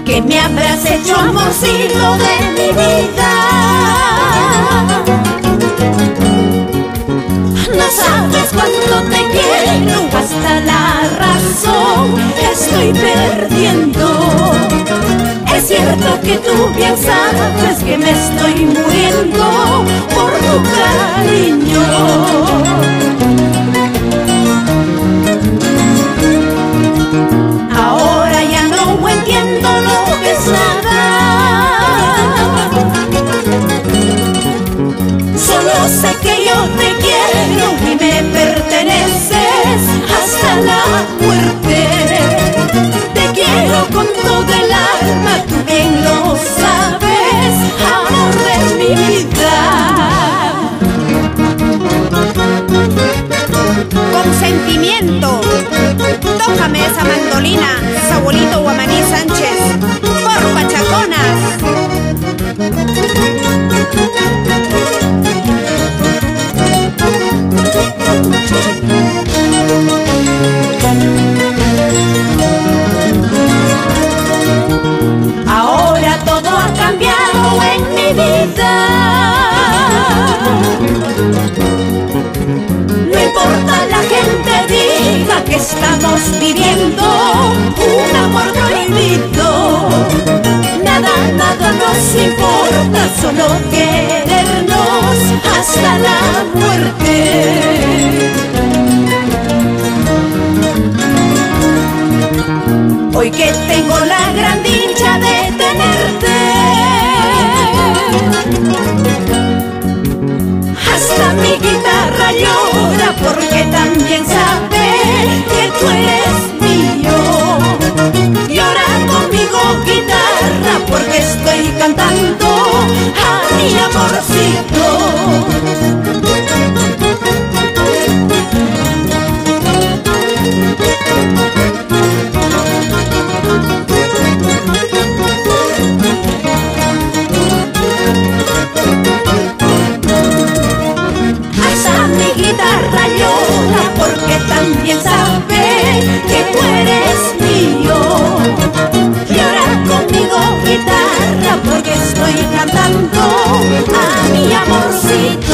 ¿Qué me habrás hecho, amorcito de mi vida? No sabes cuánto te quiero, hasta la razón estoy perdiendo. Es cierto que tú bien sabes que me estoy muriendo por tu cariño. Ahora ya no entiendo lo que es nada. Solo sé que yo te quiero y me perteneces hasta la muerte. Te quiero con todo el alma, tú bien lo sabes, amor de mi vida. Con sentimiento, tócame esa mandolina, Sabolito Guamaní Sánchez, por Pachaconas. Ahora todo ha cambiado en mi vida. No importa la gente diga que estamos viviendo un amor prohibido. Nada, nada nos importa, solo querernos hasta la muerte. Hoy que tengo la gran dicha de tenerte, hasta mi guitarra llora porque también sabe que tú eres mío. Llora conmigo guitarra porque estoy cantando a mi amorcito. Hasta mi guitarra llora porque también sabe que tú eres mío. Llora conmigo guitarra porque estoy cantando a mi amorcito.